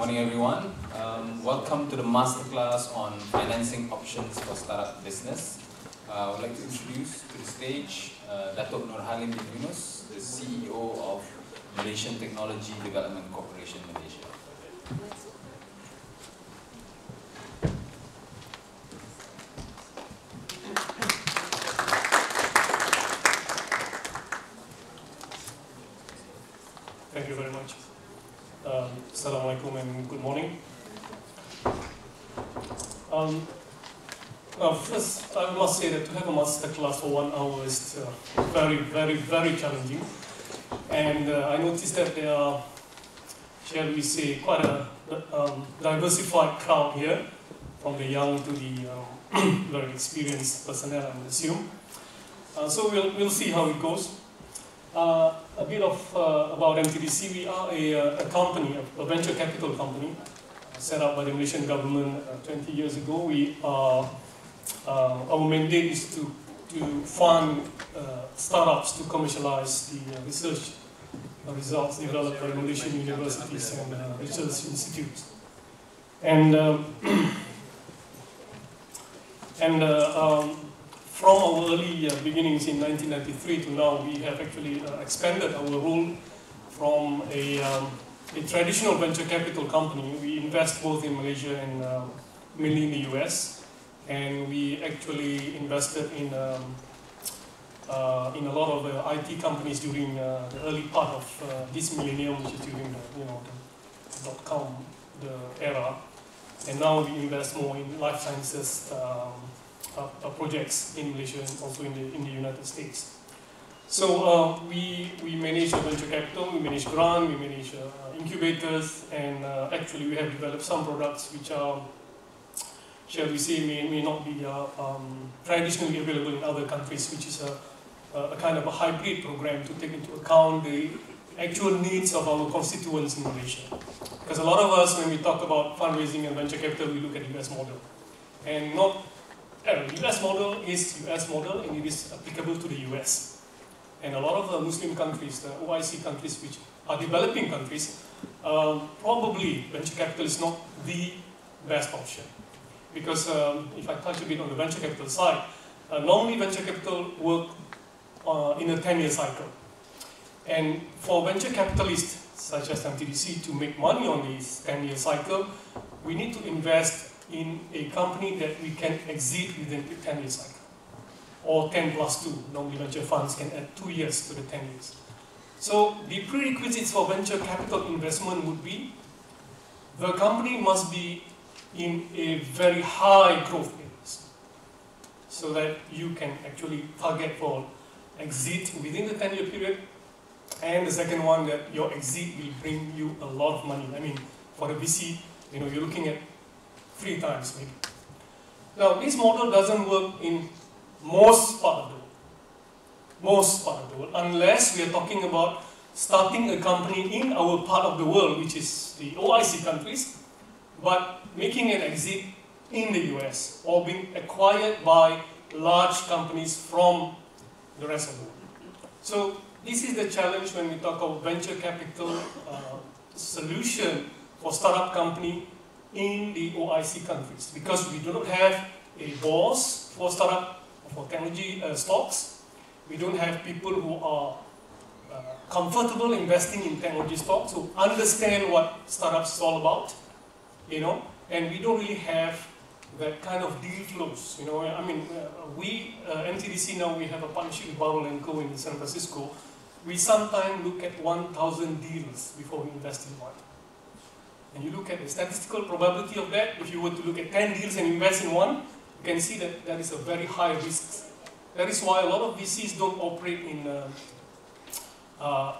Morning everyone. Welcome to the masterclass on financing options for startup business. I would like to introduce to the stage Dato Norhalim bin Yunus, the CEO of Malaysian Technology Development Corporation Malaysia. Thank you very much. Assalamualaikum and good morning. First, I must say that to have a master class for 1 hour is very challenging. And I noticed that there are, shall we say, quite a diversified crowd here, from the young to the very experienced personnel, I assume. So we'll see how it goes. A bit of about MTDC. We are a company, a venture capital company, set up by the Malaysian government 20 years ago. We are, our mandate is to fund startups to commercialize the research results developed by Malaysian universities and research institutes. From our early beginnings in 1993 to now, we have actually expanded our role from a traditional venture capital company. We invest both in Malaysia and mainly in the US, and we actually invested in a lot of the IT companies during the early part of this millennium, which is during the .com era, and now we invest more in life sciences projects in Malaysia and also in the United States. So we manage venture capital, we manage grant, we manage incubators, and actually we have developed some products which are, shall we say, may not be traditionally available in other countries, which is a kind of a hybrid program to take into account the actual needs of our constituents in Malaysia. Because a lot of us, when we talk about fundraising and venture capital, we look at the US model. And the US model is US model, and it is applicable to the US. And a lot of the Muslim countries, the OIC countries, which are developing countries, probably venture capital is not the best option. Because if I touch a bit on the venture capital side, normally venture capital work in a 10-year cycle. And for venture capitalists, such as MTDC, to make money on this 10-year cycle, we need to invest in a company that we can exit within the 10-year cycle, or 10+2. Normally venture funds can add 2 years to the 10 years. So the prerequisites for venture capital investment would be the company must be in a very high growth phase, so that you can actually target for exit within the 10-year period. And the second one, that your exit will bring you a lot of money. I mean, for the VC, you're looking at 3 times maybe. Now, this model doesn't work in most part of the world. Most part of the world, unless we are talking about starting a company in our part of the world, which is the OIC countries, but making an exit in the US, or being acquired by large companies from the rest of the world. So this is the challenge when we talk about venture capital solution for startup company in the OIC countries, because we do not have a boss for startup, for technology stocks. We don't have people who are comfortable investing in technology stocks, who understand what startups is all about, and we don't really have that kind of deal flows. I mean, we MTDC now, we have a partnership with Barrel & Co in San Francisco. We sometimes look at 1,000 deals before we invest in one. And you look at the statistical probability of that. If you were to look at 10 deals and invest in one, you can see that that is a very high risk. That is why a lot of VCs don't operate in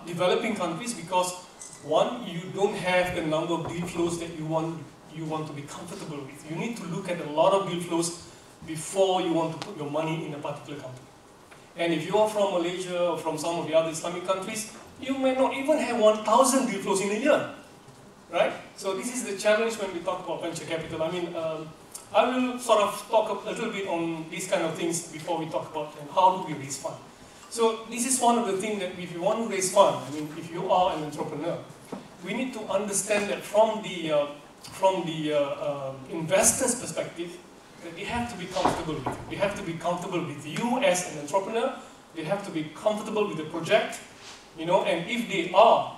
developing countries, because one, you don't have the number of deal flows that you want to be comfortable with. You need to look at a lot of deal flows before you want to put your money in a particular company. And if you are from Malaysia or from some of the other Islamic countries, you may not even have 1,000 deal flows in a year. Right? So this is the challenge when we talk about venture capital. I mean, I will sort of talk a little bit on these kind of things before we talk about how do we raise funds. So this is one of the things that if you want to raise funds, I mean, if you are an entrepreneur, we need to understand that from the investor's perspective, that they have to be comfortable with it. They have to be comfortable with you as an entrepreneur. They have to be comfortable with the project, you know. And if they are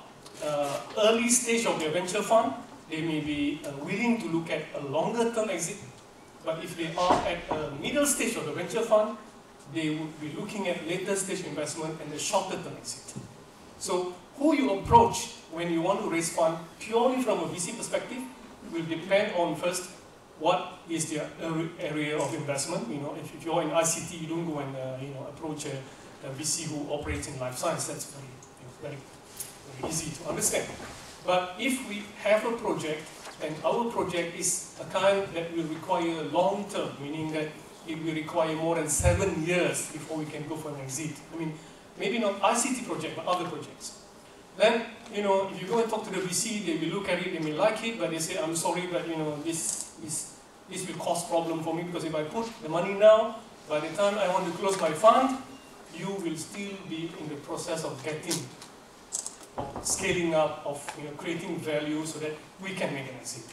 early stage of their venture fund, they may be willing to look at a longer term exit. But if they are at a middle stage of the venture fund, they would be looking at later stage investment and the shorter term exit. So who you approach when you want to raise fund purely from a VC perspective will depend on first what is their area of investment. You know, if you're in ICT, you don't go and approach a VC who operates in life science. That's very easy to understand. But if we have a project, and our project is a kind that will require long term, meaning that it will require more than 7 years before we can go for an exit. I mean, maybe not ICT project, but other projects. Then, you know, if you go and talk to the VC, they will look at it, they may like it, but they say, I'm sorry, but you know, this will cause problem for me, because if I put the money now, by the time I want to close my fund, you will still be in the process of scaling up, of creating value so that we can make an exit.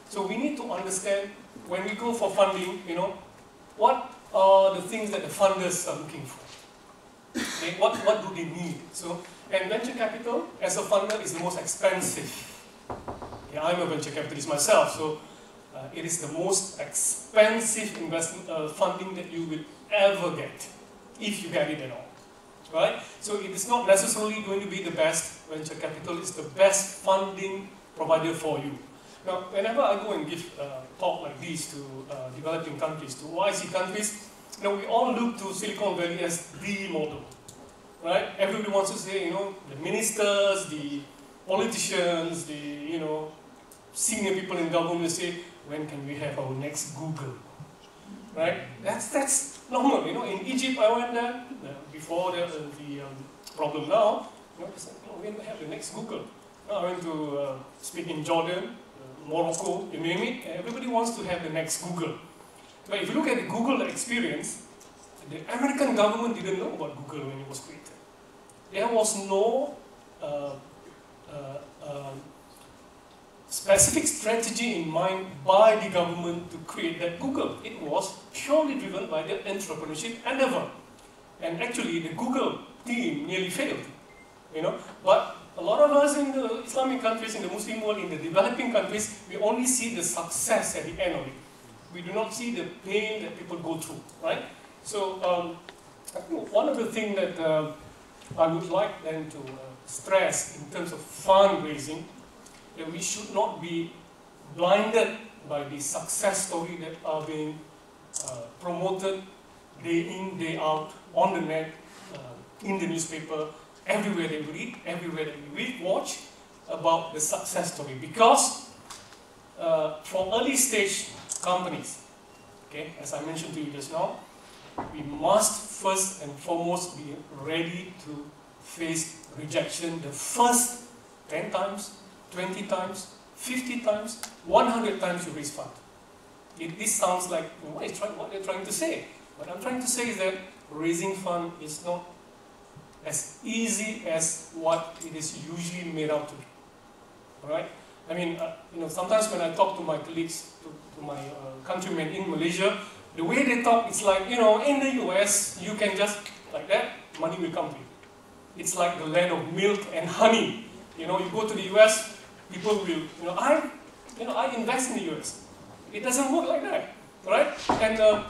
So we need to understand, when we go for funding, you know, what are the things that the funders are looking for? What do they need? So, and venture capital, as a funder, is the most expensive. Yeah, I'm a venture capitalist myself, so it is the most expensive investment funding that you will ever get, if you get it at all. Right? So it is not necessarily going to be the best venture capital, it's the best funding provider for you. Now, whenever I go and give talk like this to developing countries, to OIC countries, you know, we all look to Silicon Valley as the model. Right? Everybody wants to say, you know, the ministers, the politicians, the, you know, senior people in government say, when can we have our next Google? Right? That's normal. You know, in Egypt, I went there before the problem now. You know, it's like, when we have the next Google? I went to speak in Jordan, Morocco, you name it. Everybody wants to have the next Google. But if you look at the Google experience, the American government didn't know about Google when it was created. There was no specific strategy in mind by the government to create that Google. It was purely driven by the entrepreneurship endeavor. And actually, the Google team nearly failed. You know, but a lot of us in the Islamic countries, in the Muslim world, in the developing countries, we only see the success at the end of it. We do not see the pain that people go through, right? So, I think one of the things that I would like then to stress in terms of fundraising, that we should not be blinded by the success story that are being promoted day in, day out, on the net, in the newspaper, everywhere that we read, everywhere that we watch about the success story. Because for early stage companies, okay, as I mentioned to you just now, we must first and foremost be ready to face rejection the first 10 times, 20 times, 50 times, 100 times you raise fund. This sounds like what they're trying to say. What I'm trying to say is that raising fund is not as easy as what it is usually made out to be. All right? I mean, you know, sometimes when I talk to my colleagues, to my countrymen in Malaysia, the way they talk, it's like, you know, in the US, you can just, like that, money will come to you. It's like the land of milk and honey. You know, you go to the US, people will, I invest in the US. It doesn't work like that, right? And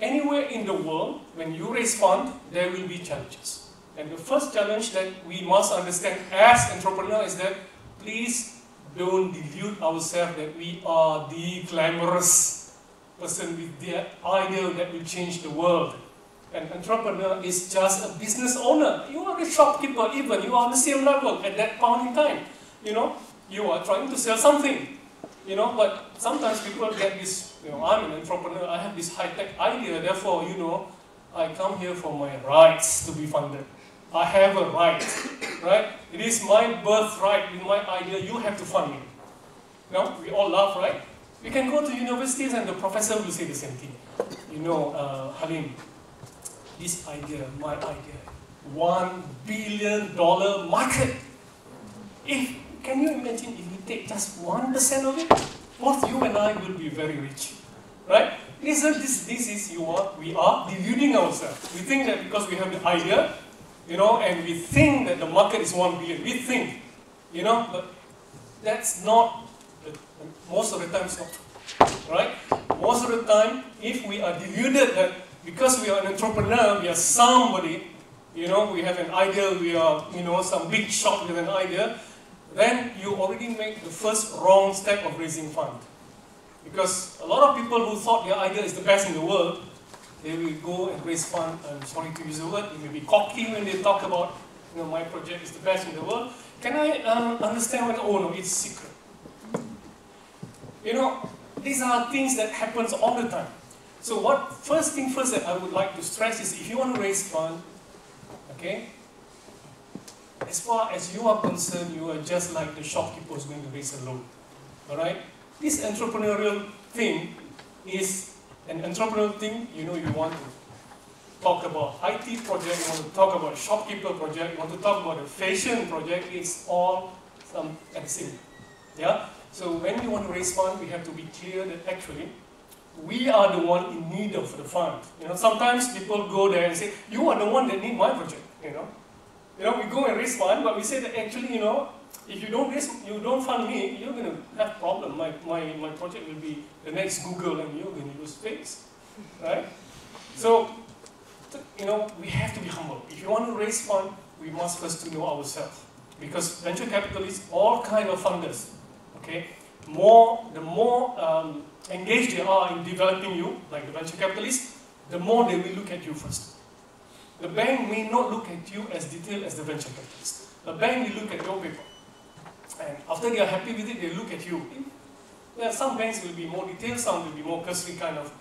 anywhere in the world, when you raise fund, there will be challenges. And the first challenge that we must understand as entrepreneurs is that please don't delude ourselves that we are the glamorous person with the idea that will change the world. An entrepreneur is just a business owner. You are a shopkeeper even. You are on the same level at that point in time. You know, you are trying to sell something. You know, but sometimes people get this, you know, I'm an entrepreneur, I have this high-tech idea, therefore, you know, I come here for my rights to be funded. I have a right, right? It is my birthright, with my idea, you have to fund me. No, we all laugh, right? We can go to universities and the professor will say the same thing. You know, Halim, this idea, my idea, $1 billion market. If can you imagine if we take just 1% of it? Both you and I will be very rich, right? We are deluding ourselves. We think that because we have the idea, and we think that the market is 1 billion. We think, but that's not, most of the time it's not true, right? Most of the time, if we are deluded that because we are an entrepreneur, we are somebody, we have an idea, we are, some big shot with an idea, then you already make the first wrong step of raising fund. Because a lot of people who thought their idea is the best in the world, they will go and raise fund. I'm sorry to use the word, they may be cocky when they talk about, my project is the best in the world. Can I understand what, oh no, it's secret. These are things that happens all the time. So first thing first that I would like to stress is if you want to raise fund, okay, as far as you are concerned, you are just like the shopkeeper who's going to raise a loan. Alright? This entrepreneurial thing is an entrepreneurial thing, you want to talk about IT project, you want to talk about shopkeeper project, you want to talk about a fashion project, it's all some at the same. Yeah? So when you want to raise fund, we have to be clear that actually we are the one in need of the fund. Sometimes people go there and say, you are the one that need my project. We go and raise fund, but we say that actually, if you don't fund me, you're going to have problem. My project will be the next Google, and you're going to lose space, right? So, we have to be humble. If you want to raise fund, we must first to know ourselves, because venture capitalists, all kind of funders, okay, the more engaged they are in developing you, like the venture capitalists, the more they will look at you first. The bank may not look at you as detailed as the venture capitalist. The bank will look at your paper. And after they are happy with it, they look at you. Some banks will be more detailed, some will be more cursory kind of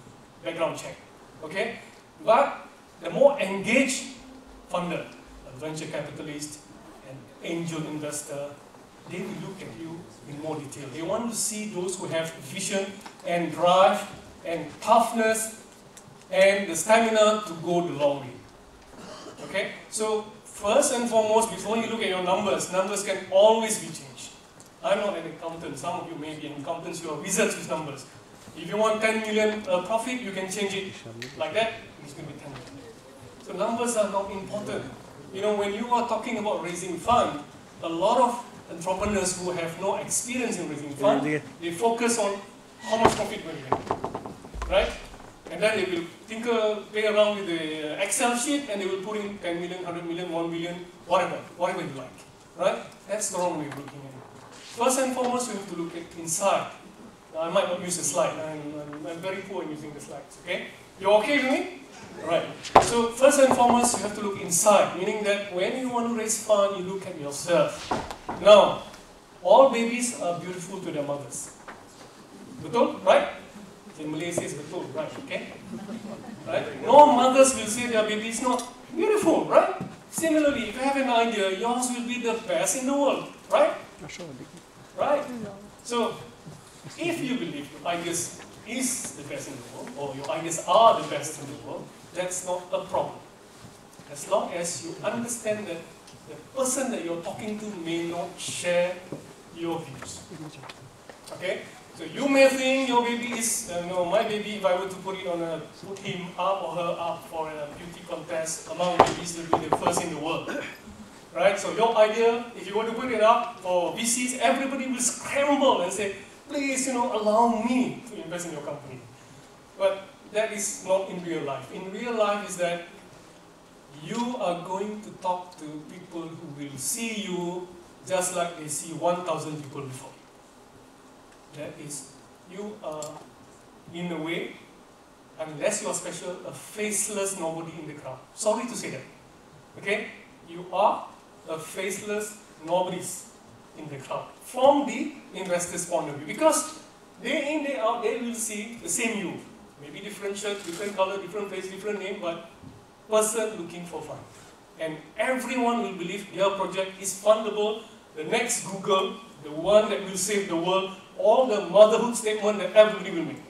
background check. Okay? But the more engaged funder, a venture capitalist, an angel investor, they will look at you in more detail. They want to see those who have vision and drive and toughness and the stamina to go the long way. Okay? So first and foremost, before you look at your numbers can always be changed. I'm not an accountant. Some of you may be accountants, you are wizards with numbers. If you want 10 million profit, you can change it like that, it's going to be 10 million. So numbers are not important. When you are talking about raising fund, a lot of entrepreneurs who have no experience in raising fund, they focus on how much profit will make, right? And then they will play around with the Excel sheet, and they will put in 10 million, 100 million, 1 billion, whatever you like, right? That's the wrong way of looking at it. First and foremost, we have to look at inside. Now, I might not use a slide. I'm very poor in using the slides, okay? You okay with me? Right. So first and foremost, you have to look inside, meaning that when you want to raise fund, you look at yourself. Now, all babies are beautiful to their mothers. Betul? Right? In Malaysia, it's betul, right? Okay? Right? No mothers will say their baby is not beautiful, right? Similarly, if you have an idea, yours will be the best in the world, right? Right? So, if you believe your ideas is the best in the world, or your ideas are the best in the world, that's not a problem. As long as you understand that the person that you're talking to may not share your views. Okay? So you may think your baby is, my baby, if I were to put him up or her up for a beauty contest among babies, will be the first in the world. Right? So your idea, if you want to put it up for VCs, everybody will scramble and say, please, allow me to invest in your company. But that is not in real life. In real life is that you are going to talk to people who will see you just like they see 1,000 people before you. That is, you are, in a way, unless you are special, a faceless nobody in the crowd. Sorry to say that. Okay? You are a faceless nobodies in the crowd from the investor's point of view. Because day in, day out, they will see the same you. Maybe different shirt, different color, different face, different name, but person looking for fun. And everyone will believe their project is fundable. The next Google, the one that will save the world, all the motherhood statement that everybody will make.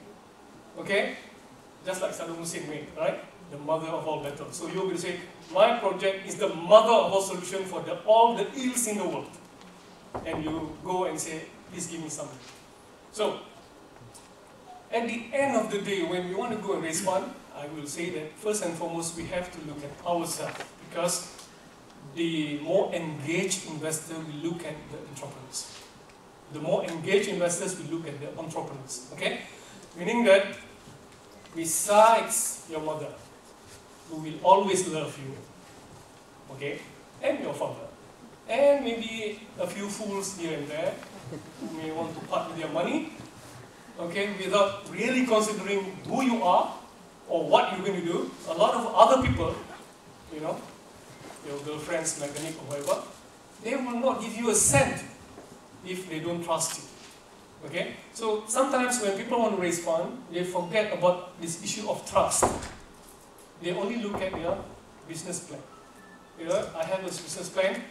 Okay? Just like Saddam Hussein made, right? The mother of all battles. So you will say, my project is the mother of all solution for all the ills in the world. and you go and say, please give me something. So, at the end of the day, when we want to go and raise fund, I will say that first and foremost, we have to look at ourselves, because the more engaged investor will look at the entrepreneurs. The more engaged investors will look at the entrepreneurs, okay? Meaning that besides your mother, who will always love you, okay, and your father, and maybe a few fools here and there who may want to part with their money, okay, without really considering who you are or what you're going to do. A lot of other people, you know, your girlfriend's mechanic or whatever, they will not give you a cent if they don't trust you. Okay? So sometimes when people want to raise fund, they forget about this issue of trust. They only look at their business plan. You know, I have a business plan.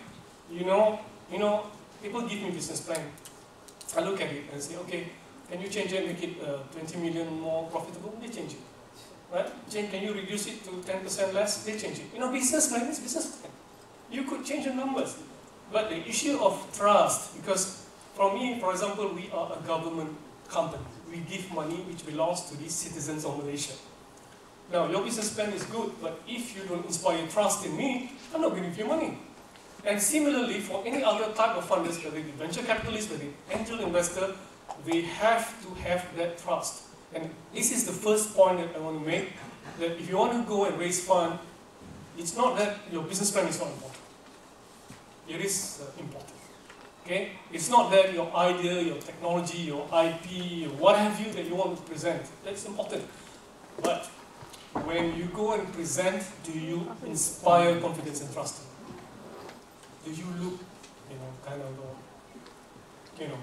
You know, people give me business plan. I look at it and say, okay, can you change it, make it 20 million more profitable? They change it. Right? Can you reduce it to 10% less? They change it. You know, business plan is business plan. You could change the numbers. But the issue of trust, because for me, for example, we are a government company. We give money which belongs to the citizens of Malaysia. Now, your business plan is good, but if you don't inspire trust in me, I'm not going to give you money. And similarly, for any other type of funders, whether it venture capitalists, whether angel investor, they have to have that trust. And this is the first point that I want to make, that if you want to go and raise fund, it's not that your business plan is not important. It is important. Okay? It's not that your idea, your technology, your IP, or what have you that you want to present. That's important. But when you go and present, do you inspire confidence and trust? Do you look, kind of,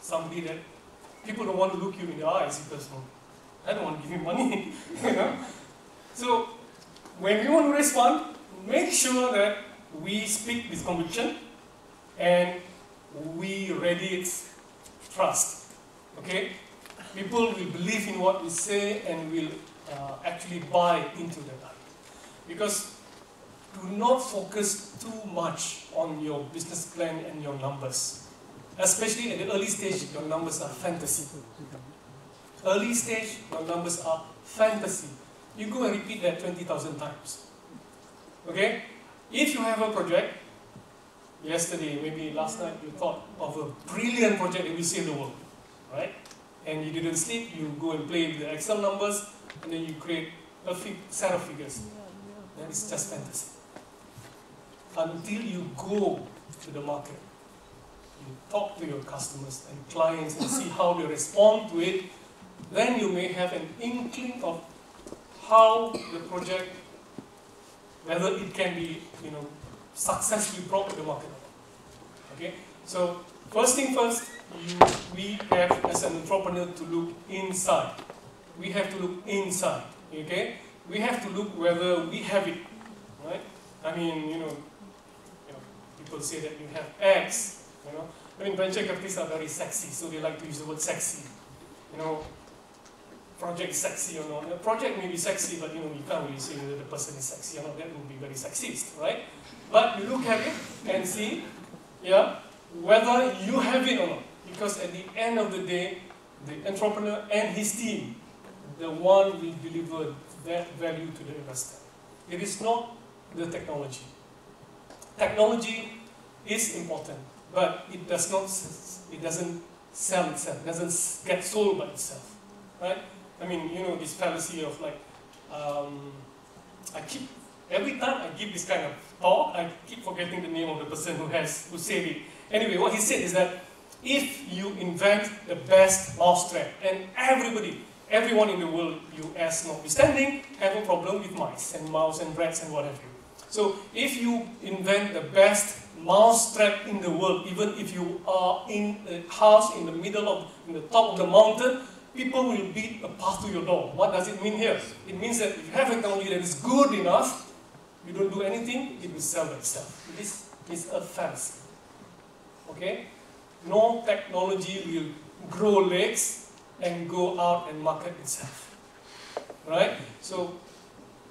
somebody that people don't want to look you in the eyes because I don't want to give you money, So when we want to raise fund, make sure that we speak with conviction and we radiate trust. Okay? People will believe in what we say and will actually buy into that. Because do not focus too much on your business plan and your numbers. Especially at the early stage, your numbers are fantasy. Early stage, your numbers are fantasy. You go and repeat that 20,000 times. Okay? If you have a project, yesterday, maybe last night, you thought of a brilliant project that will save the world, right? And you didn't sleep, you go and play with the Excel numbers, and then you create a set of figures. That is just fantasy. Until you go to the market, you talk to your customers and clients and see how they respond to it, then you may have an inkling of how the project, whether it can be, successfully brought to the market. Okay? So, first thing first, we have as an entrepreneur to look inside. We have to look inside. Okay? We have to look whether we have it. Right? I mean, people say that you have X. Venture capitalists are very sexy, so they like to use the word sexy. Project is sexy or not. A project may be sexy, but you can't really say whether the person is sexy or not. That would be very sexist, right? But you look at it and see, whether you have it or not. Because at the end of the day, the entrepreneur and his team, the one will deliver that value to the investor. It is not the technology. Technology is important, but it doesn't sell itself. It doesn't get sold by itself, right? I mean, this fallacy of every time I give this kind of talk, I keep forgetting the name of the person who said it. Anyway, what he said is that if you invent the best mousetrap, and everyone in the world, US notwithstanding, have a problem with mice and mouse and rats and what have you. So if you invent the best mousetrap in the world, even if you are in a house in the top of the mountain, people will beat a path to your door. What does it mean here? It means that if you have a technology that is good enough, you don't do anything, it will sell by itself. This is a fallacy. Okay? No technology will grow legs and go out and market itself. Right? So,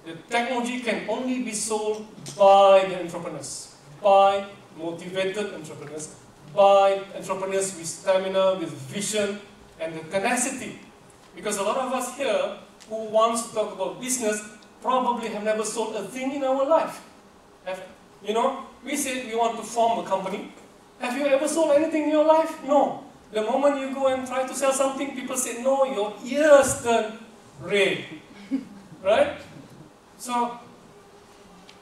the technology can only be sold by the entrepreneurs, by motivated entrepreneurs, by entrepreneurs with stamina, with vision, and the tenacity. Because a lot of us here who wants to talk about business probably have never sold a thing in our life. You know, we said we want to form a company. Have you ever sold anything in your life? No. The moment you go and try to sell something, people say, no, your ears turn red. Right? So,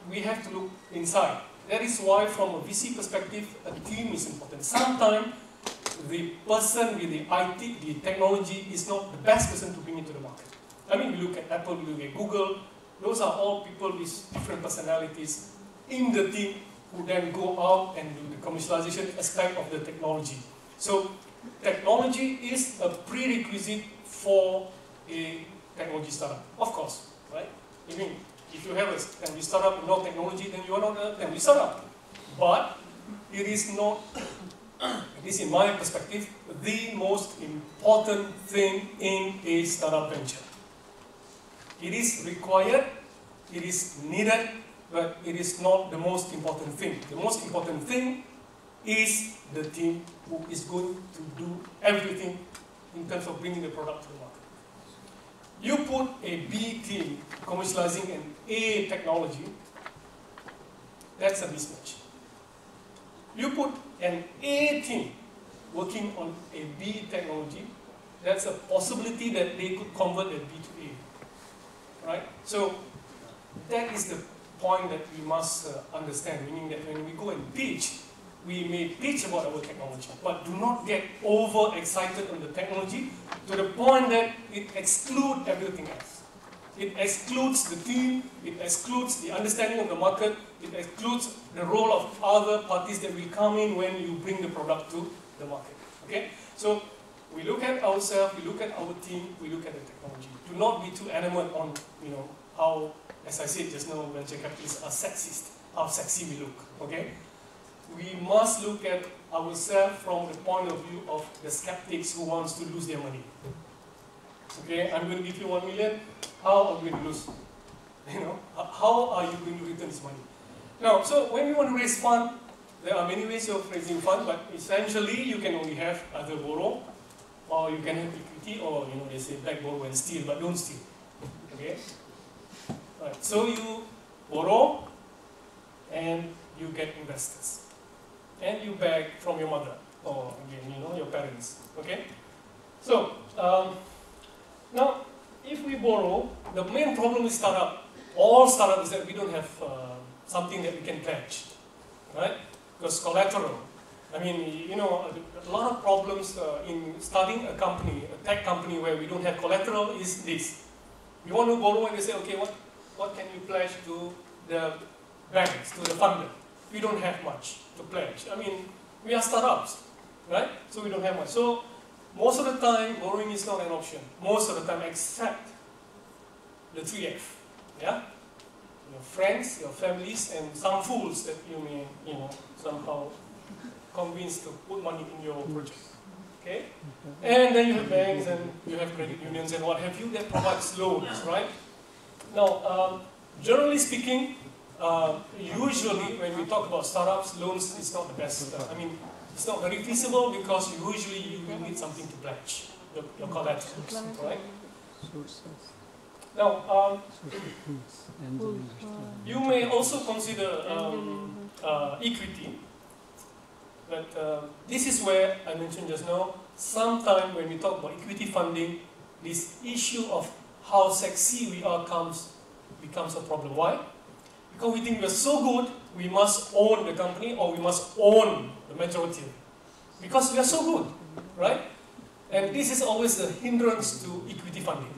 we have to look inside. That is why, from a VC perspective, a team is important. Sometimes, the person with the IT, the technology, is not the best person to bring into the market. I mean, we look at Apple, we look at Google. Those are all people with different personalities in the team who then go out and do the commercialization aspect of the technology. So, technology is a prerequisite for a technology startup, of course, right? I mean, if you have a technology startup and no technology, then you are not a technology startup. But it is not, at least in my perspective, the most important thing in a startup venture. It is required, it is needed, but it is not the most important thing. The most important thing is the team who is going to do everything in terms of bringing the product to the market. You put a B team commercializing an A technology, that's a mismatch. You put an A team working on a B technology, that's a possibility that they could convert a B to A. Right? So that is the point that we must understand, meaning that when we go and pitch, we may pitch about our technology, but do not get over-excited on the technology to the point that it excludes everything else. It excludes the team, it excludes the understanding of the market, it excludes the role of other parties that will come in when you bring the product to the market. Okay? So, we look at ourselves, we look at our team, we look at the technology. Do not be too enamored on, how, as I said just now, venture capitalists are sexist, how sexy we look. Okay? We must look at ourselves from the point of view of the skeptics who wants to lose their money. Okay, I'm going to give you 1 million. How are we going to lose? How are you going to return this money? Now, so when you want to raise fund, there are many ways of raising fund, but essentially you can only have either borrow, or you can have equity, or they say back borrow and steal, but don't steal. Okay, right. So you borrow, and you get investors. And you beg from your mother, or again, your parents, okay? So, now, if we borrow, the main problem with startup, all startups, is that we don't have something that we can pledge, right? Because collateral, I mean, a lot of problems in starting a company, a tech company where we don't have collateral is this. You want to borrow and they say, okay, what can you pledge to the banks, to the funder? We don't have much to pledge. I mean, we are startups, right? So we don't have much. So most of the time, borrowing is not an option. Most of the time, except the 3F, yeah? Your friends, your families, and some fools that you may, somehow convince to put money in your project, okay? And then you have banks, and you have credit unions, and what have you, that provides loans, right? Now, generally speaking, usually, when we talk about startups, loans is not the best. It's not very feasible because usually you will need something to pledge, your collateral, right? Now, you may also consider equity, but this is where I mentioned just now, sometimes when we talk about equity funding, this issue of how sexy we are becomes a problem. Why? Because we think we are so good, we must own the company or we must own the majority. Because we are so good, right? And this is always a hindrance to equity funding.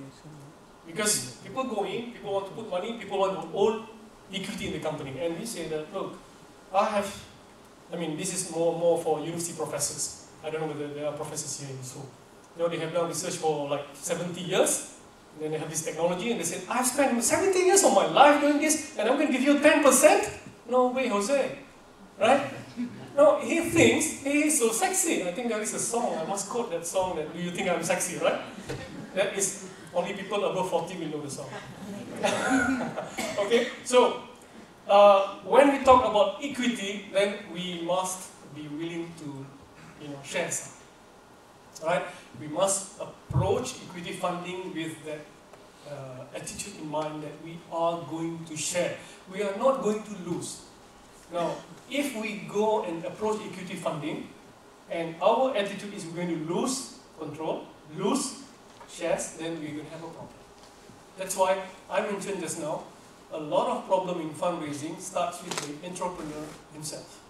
Because people go in, people want to put money, people want to own equity in the company. And we say that, look, this is more for university professors. I don't know whether there are professors here in this room. They have done research for like 70 years. And then they have this technology and they say, I've spent 70 years of my life doing this and I'm going to give you 10%? No way, Jose. Right? No, he thinks he is so sexy. I think there is a song, I must quote that song, that do you think I'm sexy, right? That is, only people above 40 will know the song. Okay, so when we talk about equity, then we must be willing to, share some. Right? We must approach equity funding with that attitude in mind that we are going to share. We are not going to lose. Now, if we go and approach equity funding, and our attitude is we're going to lose control, lose shares, then we're going to have a problem. That's why I mentioned just now, a lot of problem in fundraising starts with the entrepreneur himself.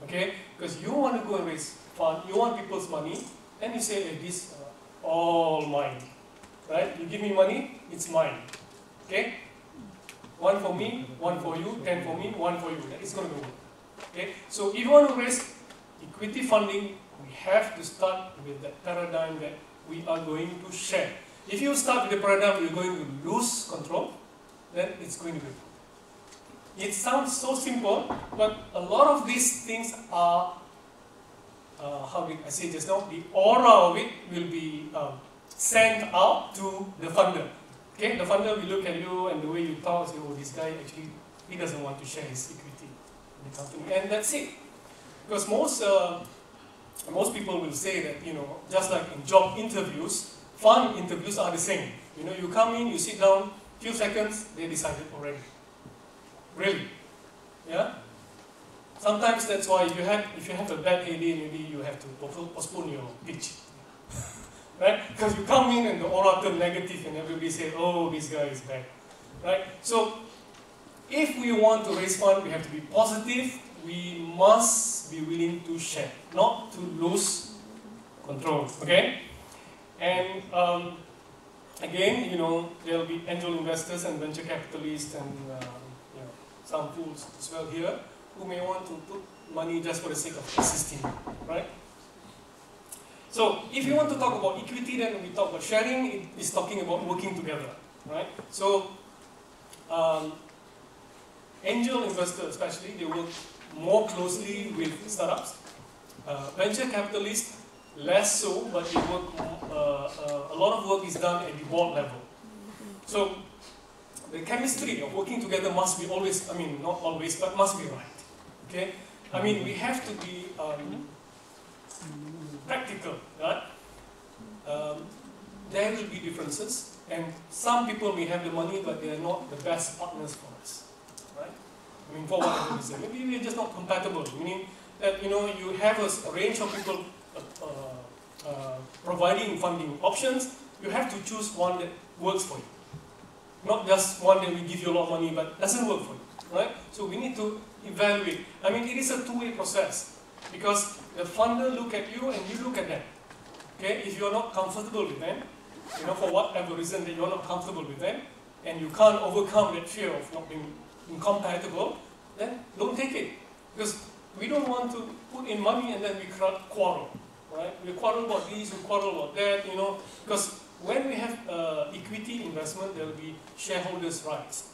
Okay? Because you want to go and raise fund, you want people's money, and you say, hey, this all mine. Right? You give me money, it's mine. Okay? One for me, one for you, 10 for me, one for you. It's going to go. Okay? So if you want to raise equity funding, we have to start with that paradigm that we are going to share. If you start with the paradigm you're going to lose control, then it's going to be. It sounds so simple, but a lot of these things are, how did I say just now, the aura of it will be sent out to the funder. Okay, the funder will look at you and the way you talk, say, oh, this guy actually, he doesn't want to share his equity in the company. And that's it. Because most people will say that, just like in job interviews, fund interviews are the same. You come in, you sit down, few seconds, they decided already. Really. Yeah? Sometimes that's why if you have a bad day, maybe you have to postpone your pitch. Right? Because you come in and the aura turn negative and everybody says, oh, this guy is bad. Right? So, if we want to raise fund, we have to be positive. We must be willing to share, not to lose control. Okay? And again, there will be angel investors and venture capitalists and some fools as well here who may want to put money just for the sake of assisting, right? So, if you want to talk about equity, then we talk about sharing. It is talking about working together, right? So, angel investors especially, they work more closely with startups. Venture capitalists, less so, but they work, a lot of work is done at the board level. So, the chemistry of working together must be always, not always, but must be right. Okay? We have to be practical, right? There will be differences, and some people may have the money, but they are not the best partners for us, right? For whatever reason. Maybe we are just not compatible, meaning that, you have a range of people providing funding options. You have to choose one that works for you. Not just one that will give you a lot of money, but doesn't work for you, right? So we need to evaluate. It is a two-way process. Because the funder look at you and you look at them. Okay? If you're not comfortable with them, for whatever reason that you're not comfortable with them, and you can't overcome that fear of not being incompatible, then don't take it. Because we don't want to put in money and then we quarrel. Right? We quarrel about this, we quarrel about that, because when we have equity investment, there will be shareholders' rights.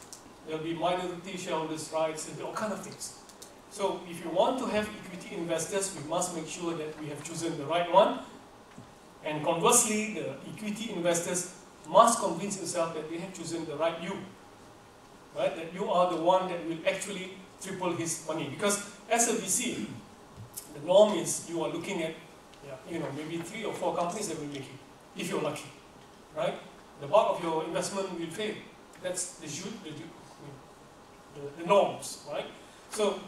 There will be minority shareholders' rights, and all kinds of things. So, if you want to have equity investors, we must make sure that we have chosen the right one. And conversely, the equity investors must convince themselves that they have chosen the right you. Right? That you are the one that will actually triple his money. Because as a VC, the norm is you are looking at, maybe 3 or 4 companies that will make it, if you're lucky. Right? The bulk of your investment will fail. That's the norms, right? So,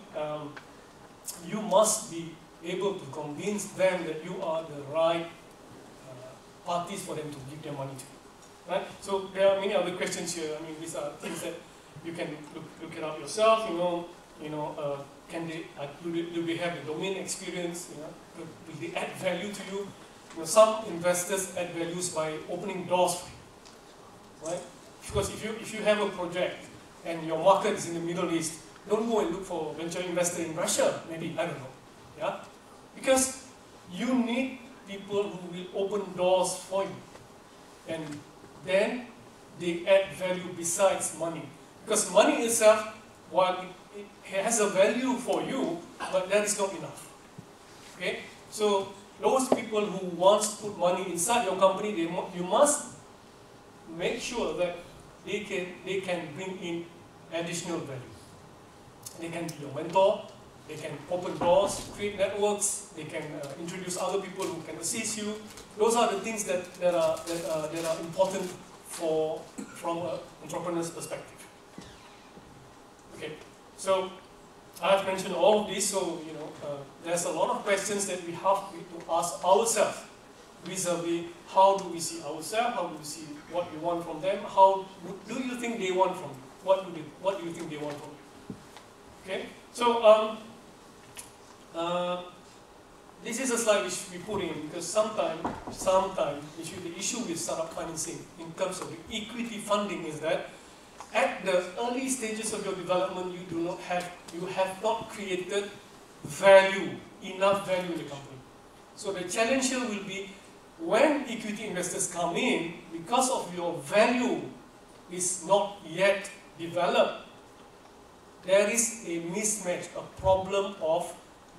you must be able to convince them that you are the right parties for them to give their money to. Right? So, there are many other questions here. These are things that you can look it up yourself. Can they, do they have the domain experience? Will they add value to you? Some investors add values by opening doors for you. Right? Because if you have a project and your market is in the Middle East, don't go and look for a venture investor in Russia, maybe, I don't know. Yeah? Because you need people who will open doors for you. And then they add value besides money. Because money itself, while it has a value for you, but that is not enough. Okay? So those people who want to put money inside your company, you must make sure that they can bring in additional value. They can be your mentor. They can open doors, create networks. They can introduce other people who can assist you. Those are the things that are important from an entrepreneur's perspective. Okay, so I've mentioned all of this. So there's a lot of questions that we have to ask ourselves vis-a-vis how do we see ourselves, how do we see what we want from them, how do you think they want from you, what do you think they want from you? Okay, so this is a slide which we put in because sometimes the issue with startup financing in terms of the equity funding is that at the early stages of your development you have not created enough value in the company. So the challenge here will be when equity investors come in, because of your value is not yet developed, there is a mismatch, a problem of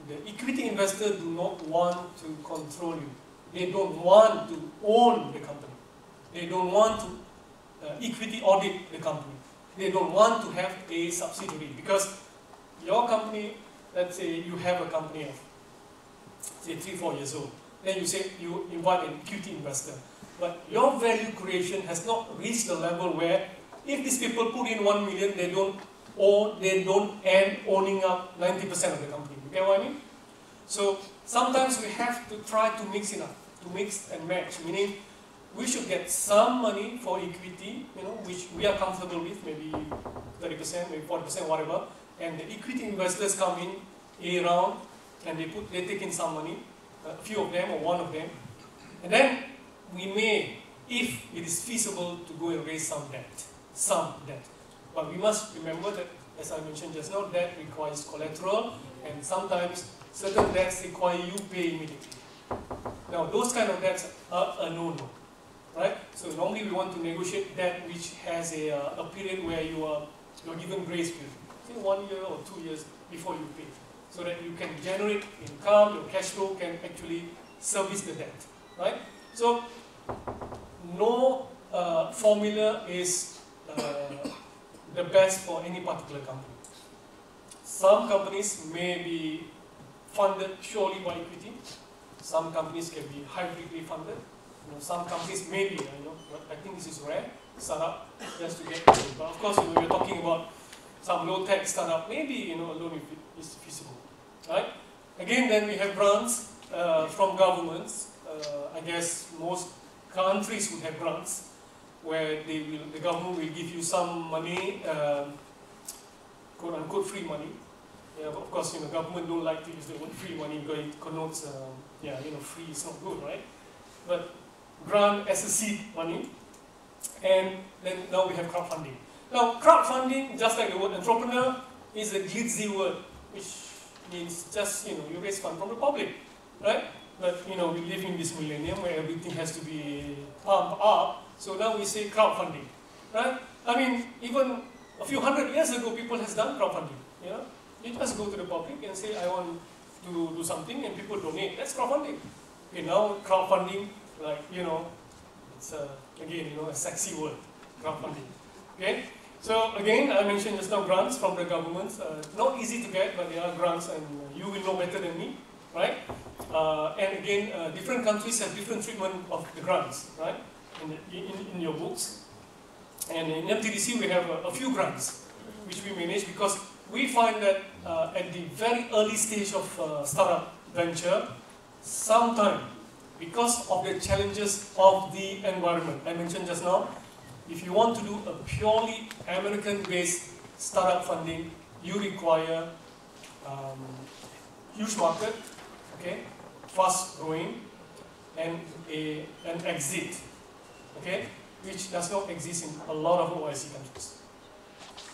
the equity investor do not want to control you. They don't want to own the company. They don't want to equity audit the company. They don't want to have a subsidiary because your company, let's say you have a company of say 3-4 years old. Then you invite an equity investor. But your value creation has not reached the level where if these people put in 1 million, they don't end owning up 90% of the company. You get what I mean? So sometimes we have to try to mix it up, to mix and match, meaning we should get some money for equity, which we are comfortable with, maybe 30%, maybe 40%, whatever, and the equity investors come in a round and they take in some money, a few of them or one of them, and then we may, if it is feasible, to go and raise some debt. But we must remember that, as I mentioned just now, debt requires collateral, and sometimes certain debts require you pay immediately. Now, those kind of debts are a no-no, right? So normally we want to negotiate debt which has a period where you're given grace period, say 1 year or 2 years before you pay, so that you can generate income, your cash flow can actually service the debt, right? So no formula is the best for any particular company. Some companies may be funded purely by equity. Some companies can be hybridly funded. Some companies may be, but I think this is rare, startup just to get equity. But of course, we're talking about some low-tech startup, maybe a loan is feasible, right? Again, then we have grants from governments. I guess most countries would have grants where the government will give you some money, quote-unquote free money. Yeah, but of course, government don't like to use the word free money because it connotes, free is not good, right? But grant as a seed money, and then now we have crowdfunding. Now, crowdfunding, just like the word entrepreneur, is a glitzy word, which means just, you raise funds from the public, right? But, we live in this millennium where everything has to be pumped up, so now we say crowdfunding, right? I mean, even a few hundred years ago, people has done crowdfunding, You just go to the public and say, I want to do something, and people donate. That's crowdfunding. Okay, now crowdfunding, it's again, a sexy word, crowdfunding. Okay, so again, I mentioned just now grants from the governments. Not easy to get, but there are grants, and you will know better than me, right? And again, different countries have different treatment of the grants, right? In your books. And in MTDC, we have a few grants which we manage because we find that at the very early stage of startup venture, sometimes because of the challenges of the environment, I mentioned just now, if you want to do a purely American-based startup funding, you require huge market, okay, fast growing, and an exit, okay, which does not exist in a lot of OIC countries.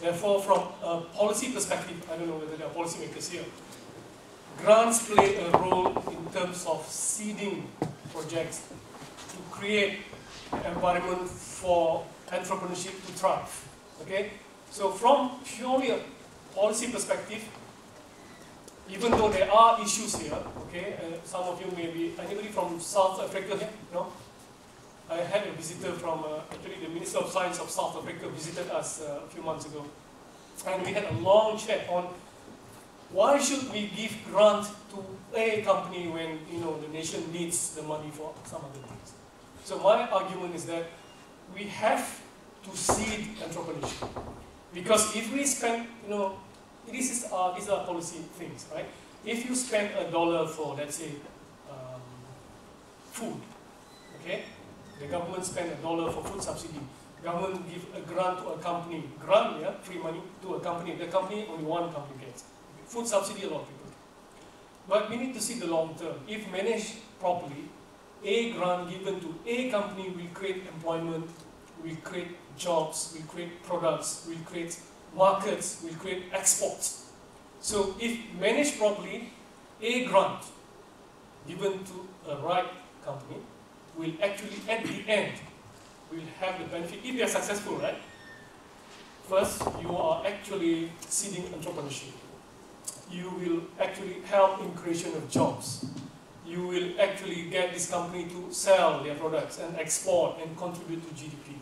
Therefore, from a policy perspective, I don't know whether there are policymakers here, grants play a role in terms of seeding projects to create an environment for entrepreneurship to thrive. Okay? So from purely a policy perspective, even though there are issues here, okay, some of you may be, anybody from South Africa here? No? I had a visitor from, actually the Minister of Science of South Africa visited us a few months ago. And we had a long chat on why should we give grant to a company when the nation needs the money for some other things? So my argument is that we have to seed entrepreneurship, because if we spend, these are policy things, right? If you spend $1 for, let's say, food, okay? The government spend $1 for food subsidy. Government give a grant to a company, free money to a company. The company, only one company gets. Food subsidy, a lot of people get. But we need to see the long term. If managed properly, a grant given to a company will create employment, will create jobs, will create products, will create markets, will create exports. So if managed properly, a grant given to a right company will actually, at the end, will have the benefit, if they are successful, right? First, you are actually seeding entrepreneurship. You will actually help in creation of jobs. You will actually get this company to sell their products and export and contribute to GDP.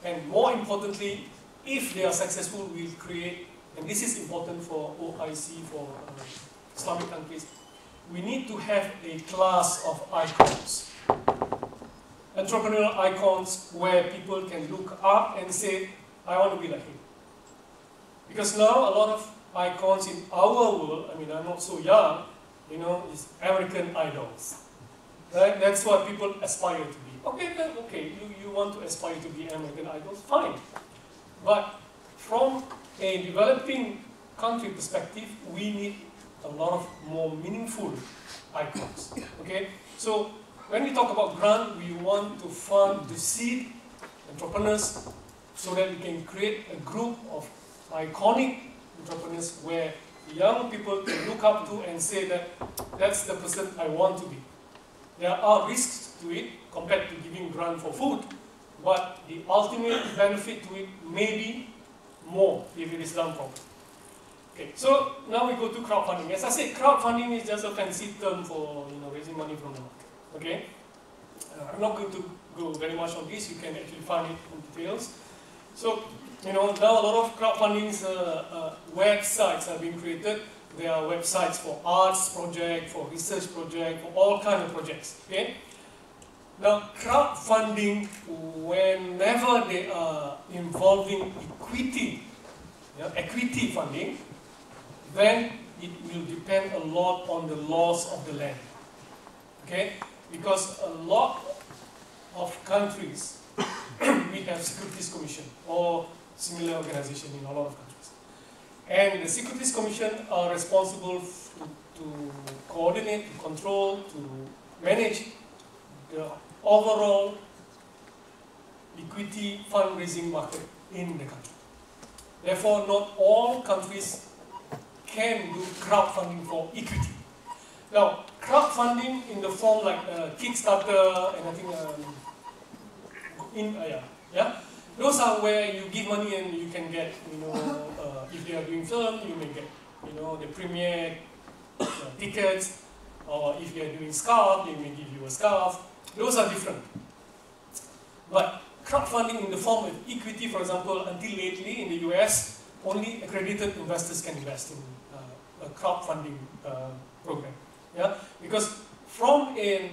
And more importantly, if they are successful, will create, and this is important for OIC, for Islamic countries, we need to have a class of icons. Entrepreneurial icons where people can look up and say, I want to be like him. Because now a lot of icons in our world, I mean, I'm not so young, is American idols. Right? That's what people aspire to be. Okay, you want to aspire to be American idols, fine. But from a developing country perspective, we need a lot of more meaningful icons. Okay? So when we talk about grant, we want to fund, to seed entrepreneurs so that we can create a group of iconic entrepreneurs where young people can look up to and say that that's the person I want to be. There are risks to it compared to giving grant for food, but the ultimate benefit to it may be more if it is done properly. Okay, so now we go to crowdfunding. As I said, crowdfunding is just a fancy term for raising money from the market. Okay, I'm not going to go very much on this. You can actually find it in details. So now a lot of crowdfunding websites are being created. There are websites for arts project, for research project, for all kinds of projects. Okay. Now crowdfunding, whenever they are involving equity funding, then it will depend a lot on the laws of the land. Okay, because a lot of countries we have Securities Commission or similar organization in a lot of countries, and the Securities Commission are responsible to coordinate, to control, to manage the overall equity fundraising market in the country. Therefore, not all countries can do crowdfunding for equity. Now, crowdfunding in the form like Kickstarter and I think those are where you give money and you can get, if they are doing film, you may get, the premiere tickets, or if they are doing scarf, they may give you a scarf. Those are different. But crowdfunding in the form of equity, for example, until lately in the US, only accredited investors can invest in a crowdfunding program. Yeah, because from an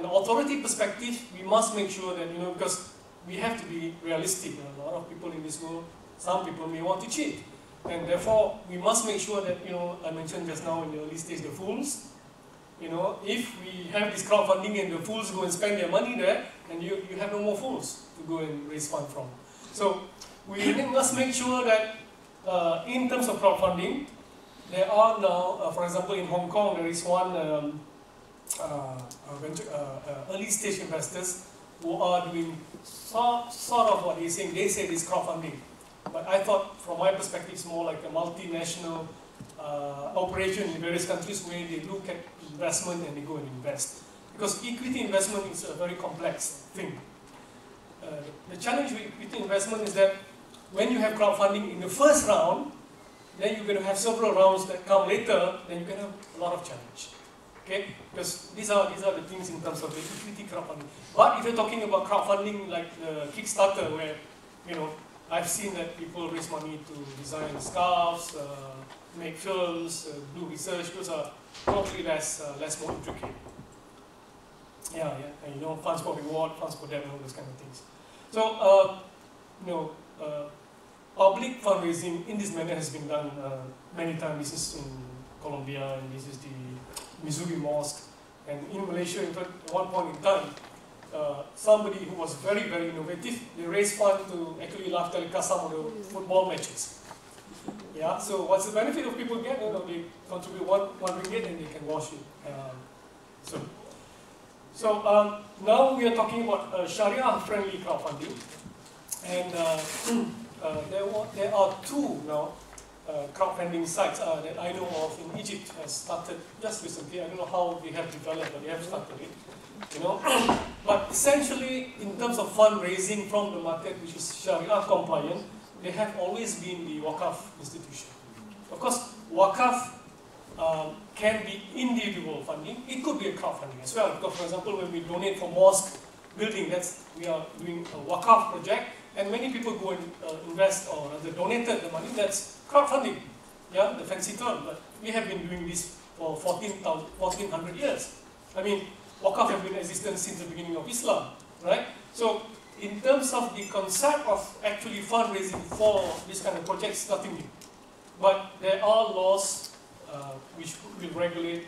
authority perspective, we must make sure that because we have to be realistic. A lot of people in this world, some people may want to cheat, and therefore we must make sure that I mentioned just now in the early stage the fools. If we have this crowdfunding and the fools go and spend their money there, then you have no more fools to go and raise funds from. So we must make sure that in terms of crowdfunding, there are now, for example, in Hong Kong, there is one early stage investors who are doing sort of what he's saying. They say this crowdfunding, but I thought, from my perspective, it's more like a multinational operation in various countries where they look at investment and they go and invest. Because equity investment is a very complex thing. The challenge with equity investment is that when you have crowdfunding in the first round, then you're going to have several rounds that come later, then you can have a lot of challenge. Okay? Because these are the things in terms of the equity crowdfunding. But if you're talking about crowdfunding like the Kickstarter, where I've seen that people raise money to design scarves, make films, do research. Those are probably less more intricate. Yeah, and you know, funds for reward, funds for debt, all those kind of things. So, public fundraising in this manner has been done many times. This is in Colombia, and this is the Missouri Mosque. And in Malaysia, in fact, at one point in time, somebody who was very, very innovative, they raised funds to actually live telecast some of the football matches. Yeah, so what's the benefit of people get? You know, they contribute one ringgit and they can watch it. So now we are talking about Sharia-friendly crowdfunding. And there are two now crowdfunding sites that I know of in Egypt has started just recently. I don't know how they have developed, but they have started it. You know, but essentially, in terms of fundraising from the market, which is Sharia compliant, they have always been the Waqaf institution. Of course, Waqaf can be individual funding. It could be a crowdfunding as well. Because, for example, when we donate for mosque building, we are doing a Waqaf project, and many people go and invest or they donated the money. That's crowdfunding. Yeah, the fancy term. But we have been doing this for 1400 years. I mean, Waqaf have been in existence since the beginning of Islam, right? So, in terms of the concept of actually fundraising for this kind of projects, nothing new. But there are laws which will regulate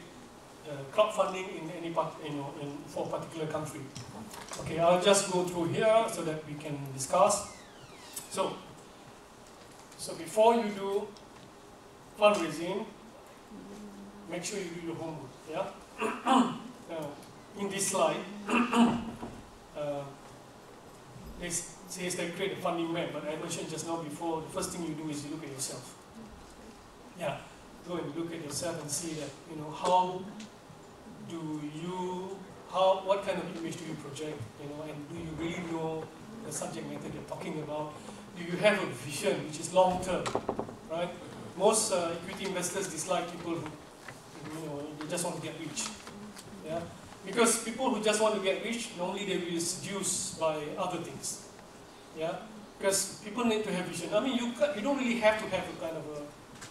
crowdfunding in any part, for a particular country. Okay, I'll just go through here so that we can discuss. So before you do fundraising, make sure you do your homework. Yeah. In this slide, it says that create a funding map, but I mentioned just now before, the first thing you do is you look at yourself. Yeah, go and look at yourself and see that, what kind of image do you project, and do you really know the subject matter you're talking about? Do you have a vision which is long term, right? Most equity investors dislike people who, they just want to get rich. Yeah? Because people who just want to get rich, normally they will be seduced by other things. Yeah? Because people need to have vision. I mean, you don't really have to have a kind of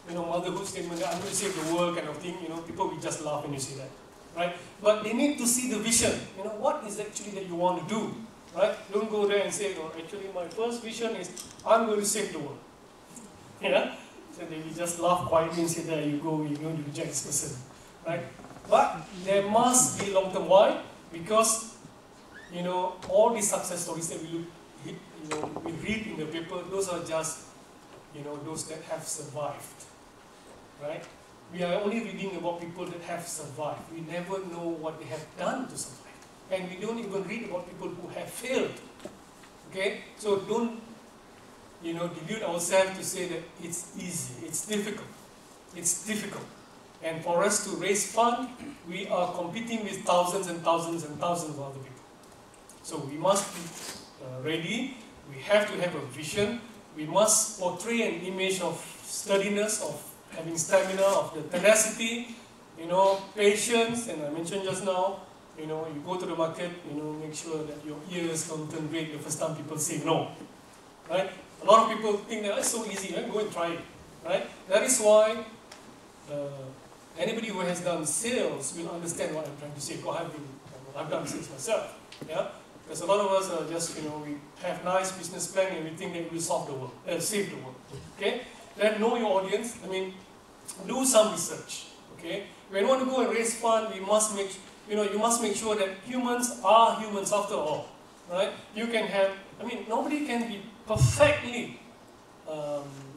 a motherhood statement that I'm going to save the world kind of thing. People will just laugh when you say that. Right? But they need to see the vision. What is actually that you want to do? Right? Don't go there and say, actually my first vision is I'm going to save the world. Yeah? So they will just laugh quietly and say, there you go, you're going to reject this person. Right? But there must be long term. Why? Because all these success stories that we read in the paper, those are just those that have survived. Right? We are only reading about people that have survived. We never know what they have done to survive. And we don't even read about people who have failed. Okay? So don't delude ourselves to say that it's easy. It's difficult. It's difficult. And for us to raise funds, we are competing with thousands and thousands and thousands of other people. So we must be ready. We have to have a vision. We must portray an image of sturdiness, of having stamina, of the tenacity, patience. And I mentioned just now, you go to the market, make sure that your ears don't turn red the first time people say no. Right? A lot of people think that it's so easy, right? Go and try it. Right? That is why anybody who has done sales will understand what I'm trying to say. Because I've done sales myself. Yeah? Because a lot of us are just, we have nice business plan and we think that we solve the world, save the world. Okay? Then know your audience. I mean, do some research. Okay? When you want to go and raise fund, we must make, you must make sure that humans are humans after all. Right? You can have, nobody can be perfectly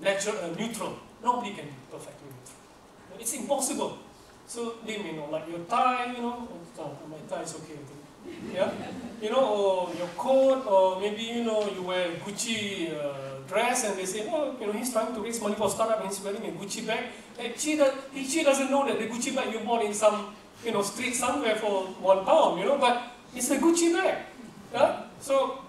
neutral. Nobody can be perfectly neutral. It's impossible. So they may not like your tie, my tie is okay, I think. Yeah? Or your coat, or maybe, you wear a Gucci dress and they say, oh, he's trying to raise money for startup and he's wearing a Gucci bag. And she doesn't know that the Gucci bag you bought in some, street somewhere for £1, but it's a Gucci bag. Yeah? So